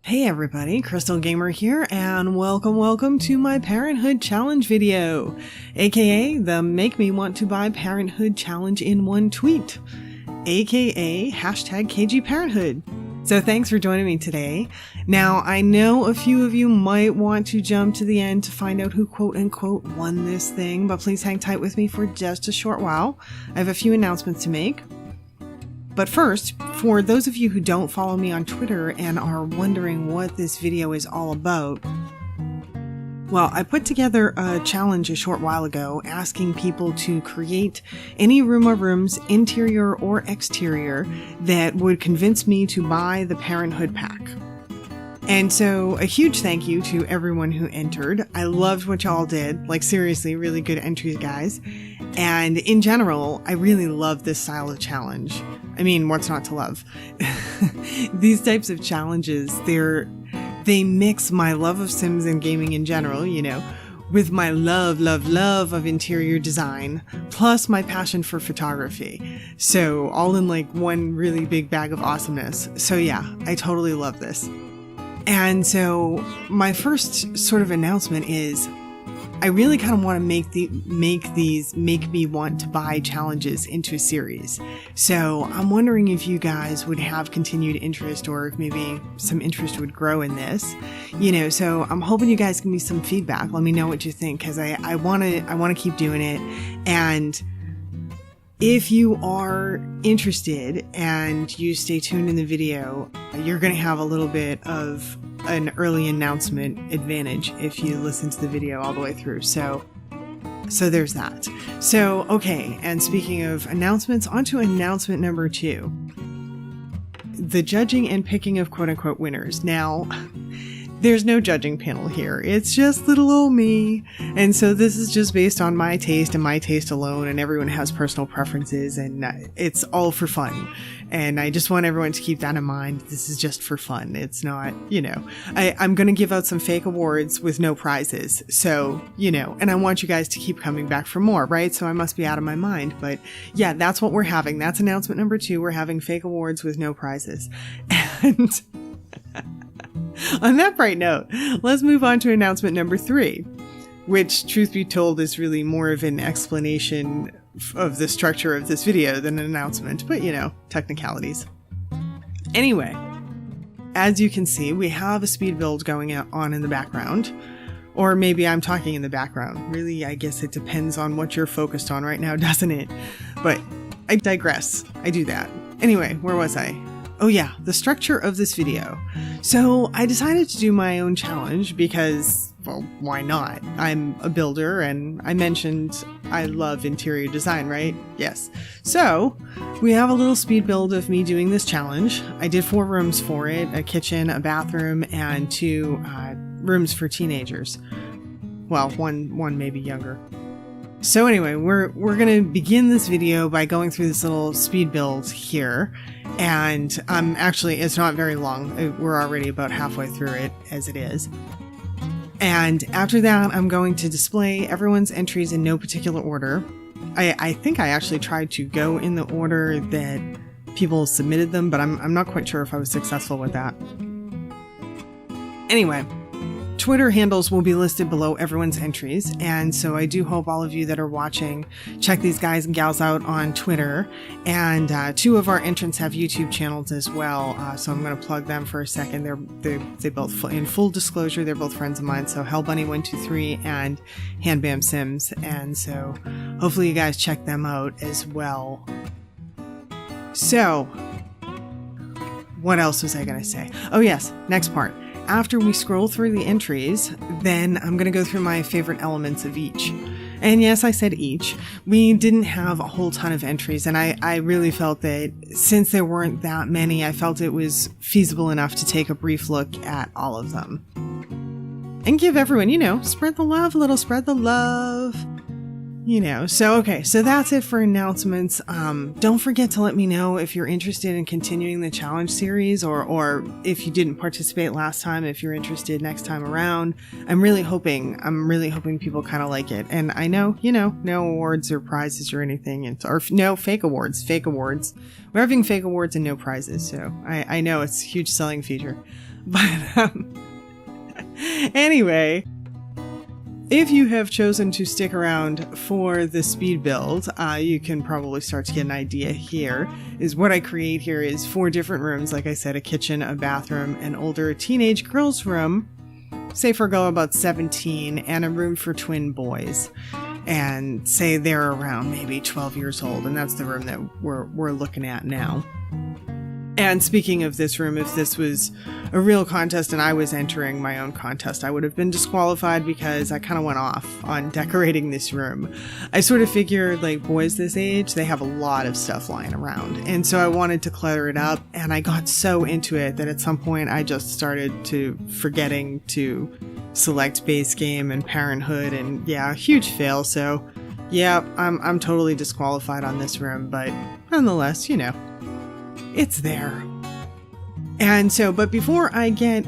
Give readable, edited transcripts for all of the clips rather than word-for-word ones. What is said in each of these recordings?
Hey everybody, Crystal Gamer here, and welcome to my Parenthood Challenge video, aka the Make Me Want to Buy Parenthood Challenge in one tweet, aka hashtag KG Parenthood. So thanks for joining me today. Now, I know a few of you might want to jump to the end to find out who quote-unquote won this thing, but please hang tight with me for just a short while. I have a few announcements to make. But first, for those of you who don't follow me on Twitter and are wondering what this video is all about, well, I put together a challenge a short while ago asking people to create any room or rooms, interior or exterior, that would convince me to buy the Parenthood Pack. And so a huge thank you to everyone who entered. I loved what y'all did. Like, seriously, really good entries, guys. And in general, I really love this style of challenge. I mean, what's not to love? These types of challenges, they mix my love of Sims and gaming in general, you know, with my love of interior design, plus my passion for photography. So all in like one really big bag of awesomeness. So yeah, I totally love this. And so my first sort of announcement is I really kind of want to make these make me want to buy challenges into a series. So I'm wondering if you guys would have continued interest, or if maybe some interest would grow in this, you know. So I'm hoping you guys give me some feedback. Let me know what you think, because I want to keep doing it. And if you are interested and you stay tuned in the video, you're going to have a little bit of an early announcement advantage if you listen to the video all the way through. So there's that. So, okay. And speaking of announcements, on to announcement number 2. The judging and picking of quote-unquote winners. Now, there's no judging panel here. It's just little old me. And so this is just based on my taste and my taste alone, and everyone has personal preferences, and it's all for fun. And I just want everyone to keep that in mind. This is just for fun. It's not, you know, I'm going to give out some fake awards with no prizes. So, you know, and I want you guys to keep coming back for more, right? So I must be out of my mind. But yeah, that's what we're having. That's announcement number 2. We're having fake awards with no prizes. And on that bright note, let's move on to announcement number 3, which, truth be told, is really more of an explanation of the structure of this video than an announcement, but you know, technicalities. Anyway, as you can see, we have a speed build going on in the background, or maybe I'm talking in the background. Really, I guess it depends on what you're focused on right now, doesn't it? But I digress. I do that. Anyway, where was I? Oh yeah, the structure of this video. So I decided to do my own challenge because, well, why not? I'm a builder, and I mentioned I love interior design, right? Yes. So we have a little speed build of me doing this challenge. I did 4 rooms for it, a kitchen, a bathroom, and 2 rooms for teenagers. Well, one maybe younger. So anyway, we're going to begin this video by going through this little speed build here. And actually, it's not very long. We're already about halfway through it as it is. And after that, I'm going to display everyone's entries in no particular order. I think I actually tried to go in the order that people submitted them, but I'm not quite sure if I was successful with that. Anyway, Twitter handles will be listed below everyone's entries, and so I do hope all of you that are watching check these guys and gals out on Twitter. And 2 of our entrants have YouTube channels as well, so I'm going to plug them for a second. They both, in full disclosure, they're both friends of mine. So Hellbunny123 and Handbam Sims, and so hopefully you guys check them out as well. So, what else was I going to say? Oh yes, next part. After we scroll through the entries, then I'm going to go through my favorite elements of each. And yes, I said each. We didn't have a whole ton of entries, and I really felt that since there weren't that many, I felt it was feasible enough to take a brief look at all of them. And give everyone, you know, spread the love a little, spread the love. You know, so okay, so that's it for announcements. Don't forget to let me know if you're interested in continuing the challenge series, or if you didn't participate last time, if you're interested next time around. I'm really hoping people kind of like it. And I know, you know, no awards or prizes or anything, or no fake awards. We're having fake awards and no prizes, so I know it's a huge selling feature. But anyway, if you have chosen to stick around for the speed build, you can probably start to get an idea here. Is what I create here is 4 different rooms. Like I said, a kitchen, a bathroom, an older teenage girl's room, say for a girl about 17, and a room for twin boys. And say they're around maybe 12 years old, and that's the room that we're looking at now. And speaking of this room, if this was a real contest and I was entering my own contest, I would have been disqualified because I kind of went off on decorating this room. I sort of figured, like, boys this age, they have a lot of stuff lying around. And so I wanted to clutter it up, and I got so into it that at some point I just started to forgetting to select base game and Parenthood, and yeah, huge fail. So yeah, I'm totally disqualified on this room, but nonetheless, you know, it's there. And so, but before I get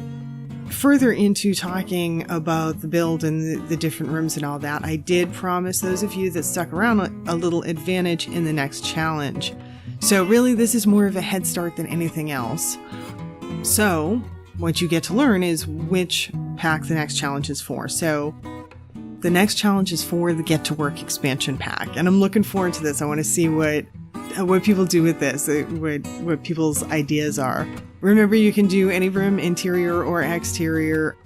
further into talking about the build and the different rooms and all that, I did promise those of you that stuck around a little advantage in the next challenge. So really, this is more of a head start than anything else. So what you get to learn is which pack the next challenge is for. So the next challenge is for the Get to Work expansion pack, and I'm looking forward to this. I want to see what people do with this, what people's ideas are. Remember, you can do any room, interior or exterior,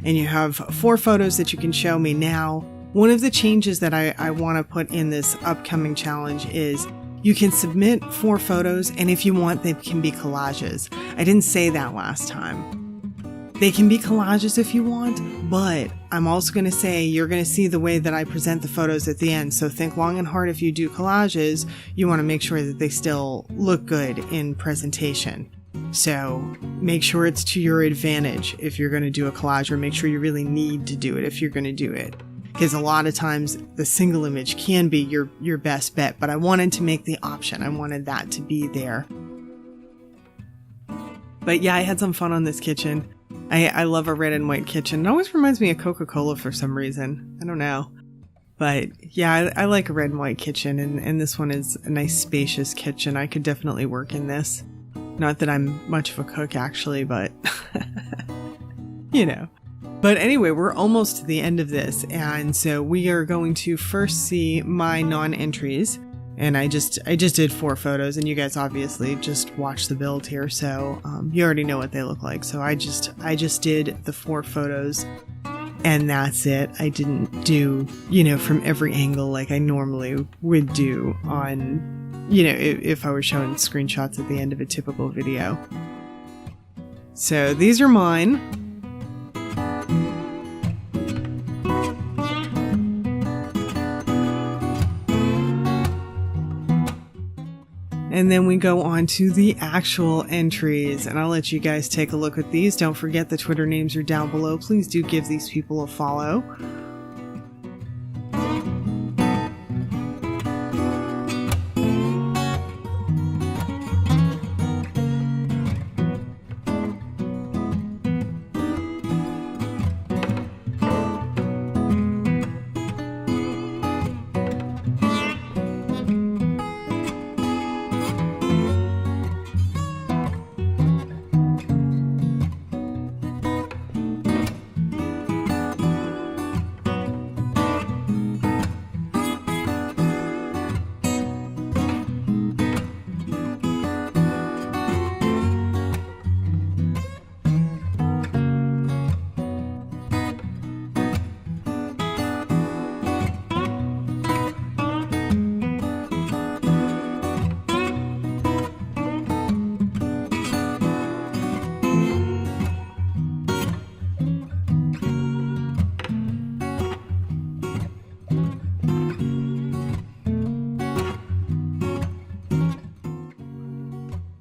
and you have 4 photos that you can show me now. One of the changes that I want to put in this upcoming challenge is you can submit 4 photos, and if you want, they can be collages. I didn't say that last time. They can be collages if you want, but I'm also going to say you're going to see the way that I present the photos at the end. So think long and hard if you do collages, you want to make sure that they still look good in presentation. So make sure it's to your advantage if you're going to do a collage, or make sure you really need to do it if you're going to do it. Because a lot of times the single image can be your best bet, but I wanted to make the option. I wanted that to be there. But yeah, I had some fun on this kitchen. I love a red and white kitchen. It always reminds me of Coca-Cola for some reason. I don't know. But yeah, I like a red and white kitchen, and this one is a nice spacious kitchen. I could definitely work in this. Not that I'm much of a cook actually, but you know. But anyway, we're almost to the end of this, and so we are going to first see my non-entries. And I just did 4 photos, and you guys obviously just watched the build here, so you already know what they look like. So I just did the 4 photos, and that's it. I didn't do, you know, from every angle like I normally would do on, you know, if I were showing screenshots at the end of a typical video. So these are mine. And then we go on to the actual entries, and I'll let you guys take a look at these. Don't forget the Twitter names are down below. Please do give these people a follow.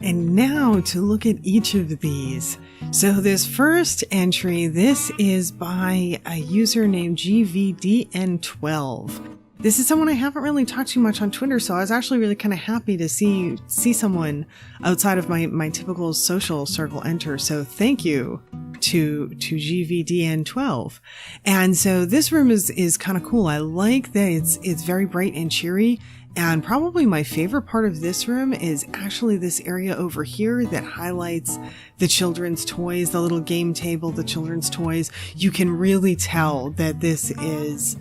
And now to look at each of these. So this first entry, this is by a user named GVDN12. This is someone I haven't really talked to much on Twitter, so I was actually really kind of happy to see someone outside of my typical social circle enter. So thank you to GVDN12. And so this room is kind of cool. I like that it's very bright and cheery, And probably my favorite part of this room is actually this area over here that highlights the children's toys, the little game table, the children's toys. You can really tell that this is,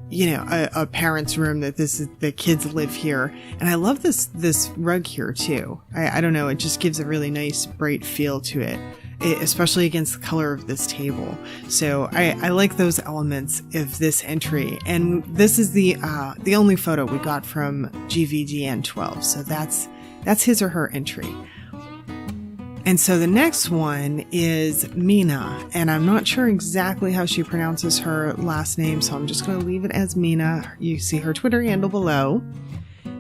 you know, a parent's room, that this is, the kids live here. And I love this rug here too. I don't know, it just gives a really nice bright feel to it, especially against the color of this table. So I like those elements of this entry. And this is the only photo we got from GVDN12. So that's his or her entry. And so the next one is Mina, and I'm not sure exactly how she pronounces her last name, so I'm just going to leave it as Mina. You see her Twitter handle below.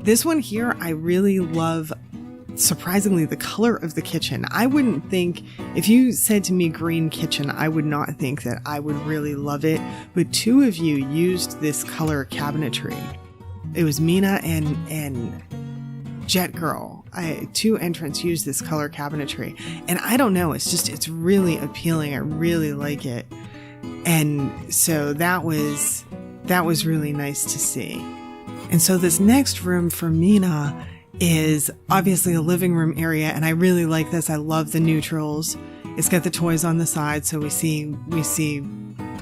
This one here, I really love, surprisingly, the color of the kitchen. I wouldn't think, if you said to me green kitchen, I would not think that I would really love it, but two of you used this color cabinetry. It was Mina and Jet Girl. Two entrants use this color cabinetry, and I don't know, it's really appealing. I really like it. And so that was really nice to see. And so this next room for Mina is obviously a living room area, and I really like this. I love the neutrals. It's got the toys on the side, so we see,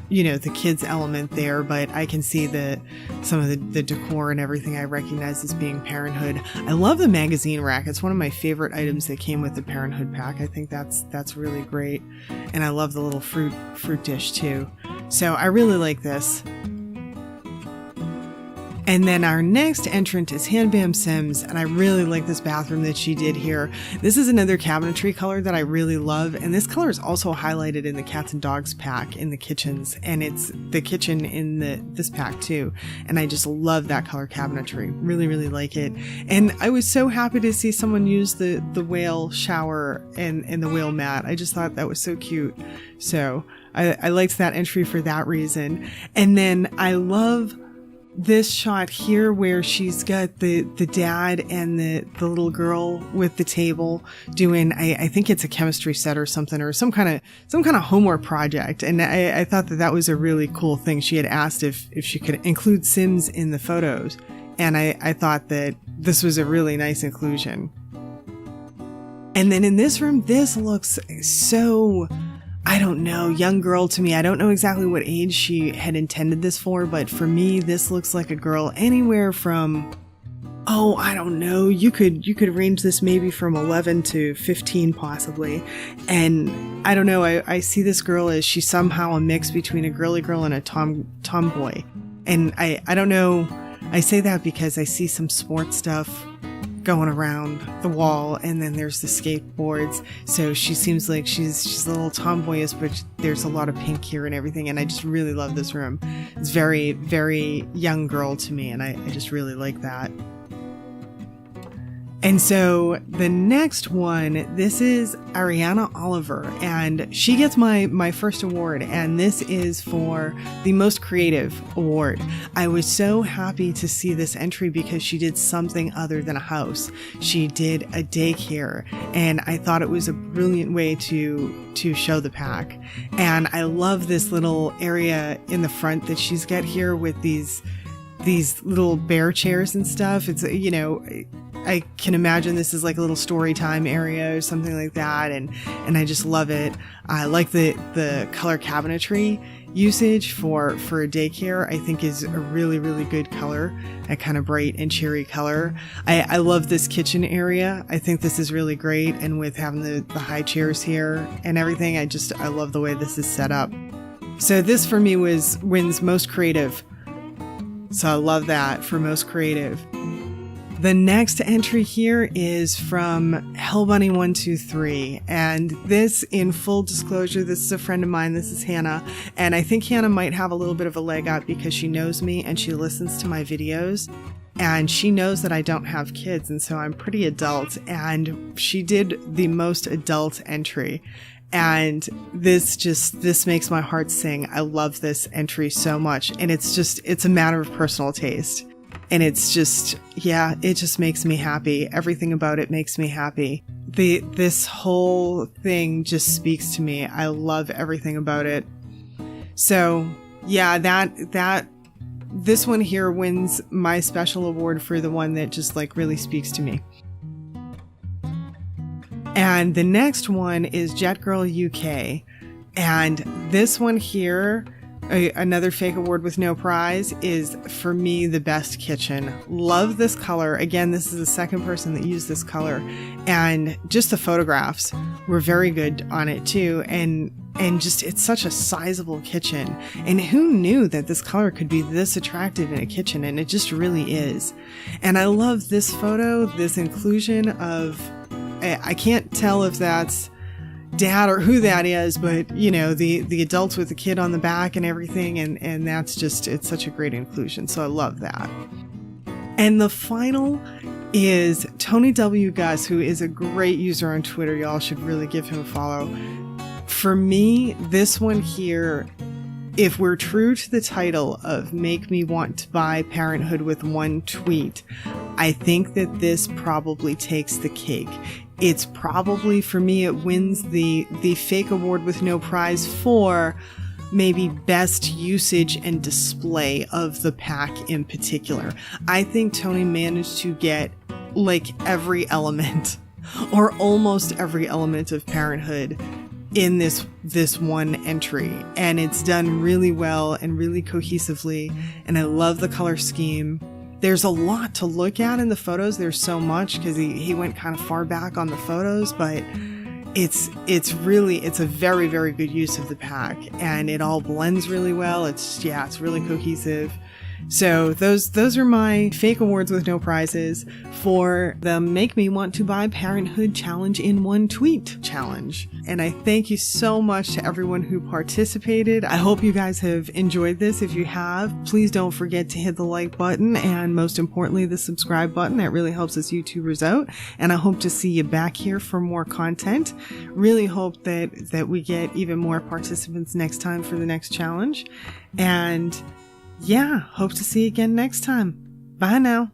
you know, the kids element there, but I can see some of the decor and everything I recognize as being Parenthood. I love the magazine rack. It's one of my favorite items that came with the Parenthood pack. I think that's really great. And I love the little fruit dish too. So I really like this. And then our next entrant is Hanbam Sims, and I really like this bathroom that she did here. This is another cabinetry color that I really love, and this color is also highlighted in the Cats and Dogs pack in the kitchens, and it's the kitchen in this pack too. And I just love that color cabinetry. Really, really like it. And I was so happy to see someone use the whale shower and the whale mat. I just thought that was so cute. So I liked that entry for that reason. And then I love this shot here where she's got the dad and the little girl with the table doing, I think it's a chemistry set or something, or some kind of homework project. And I thought that was a really cool thing. She had asked if she could include Sims in the photos, and I thought that this was a really nice inclusion. And then in this room, this looks so, I don't know, young girl to me. I don't know exactly what age she had intended this for, but for me, this looks like a girl anywhere from, oh, I don't know, you could range this maybe from 11 to 15 possibly. And I don't know, I see this girl as she's somehow a mix between a girly girl and a tomboy. And I don't know, I say that because I see some sports stuff going around the wall, and then there's the skateboards, so she seems like she's a little tomboyish, but there's a lot of pink here and everything, and I just really love this room. It's very, very young girl to me, and I just really like that. And so the next one, this is Ariana Oliver, and she gets my first award, and this is for the most creative award. I was so happy to see this entry because she did something other than a house. She did a daycare, and I thought it was a brilliant way to show the pack. And I love this little area in the front that she's got here with these little bear chairs and stuff. It's, you know, I can imagine this is like a little story time area or something like that, and I just love it. I like the color cabinetry usage for a daycare. I think is a really, really good color, a kind of bright and cheery color. I love this kitchen area. I think this is really great, and with having the high chairs here and everything, I love the way this is set up. So this for me wins most creative. So I love that for most creative. The next entry here is from Hellbunny123, and this, in full disclosure, this is a friend of mine. This is Hannah, and I think Hannah might have a little bit of a leg up because she knows me and she listens to my videos, and she knows that I don't have kids, and so I'm pretty adult, and she did the most adult entry. And this makes my heart sing. I love this entry so much, and it's a matter of personal taste. And it's just, yeah, it just makes me happy. Everything about it makes me happy. This whole thing just speaks to me. I love everything about it. So yeah, that this one here wins my special award for the one that just like really speaks to me. And the next one is Jet Girl UK. And this one here, another fake award with no prize, is for me the best kitchen. Love this color. Again, this is the second person that used this color, and just the photographs were very good on it too. And just, it's such a sizable kitchen, and who knew that this color could be this attractive in a kitchen, and it just really is. And I love this photo, this inclusion of, I can't tell if that's dad or who that is, but you know, the adults with the kid on the back and everything, and that's just, it's such a great inclusion. So I love that. And the final is Tony W. Gus, who is a great user on Twitter. Y'all should really give him a follow. For me, this one here, if we're true to the title of Make Me Want to Buy Parenthood with one tweet, I think that this probably takes the cake. It's probably, for me, it wins the fake award with no prize for maybe best usage and display of the pack in particular. I think Tony managed to get like every element or almost every element of Parenthood in this one entry, and it's done really well and really cohesively, and I love the color scheme. There's a lot to look at in the photos. There's so much because he went kind of far back on the photos, but it's a very, very good use of the pack, and it all blends really well. It's really cohesive. So those are my fake awards with no prizes for the Make Me Want to Buy Parenthood Challenge in One Tweet challenge. And I thank you so much to everyone who participated. I hope you guys have enjoyed this. If you have, please don't forget to hit the like button and most importantly, the subscribe button. That really helps us YouTubers out. And I hope to see you back here for more content. Really hope that we get even more participants next time for the next challenge. And yeah, hope to see you again next time. Bye now.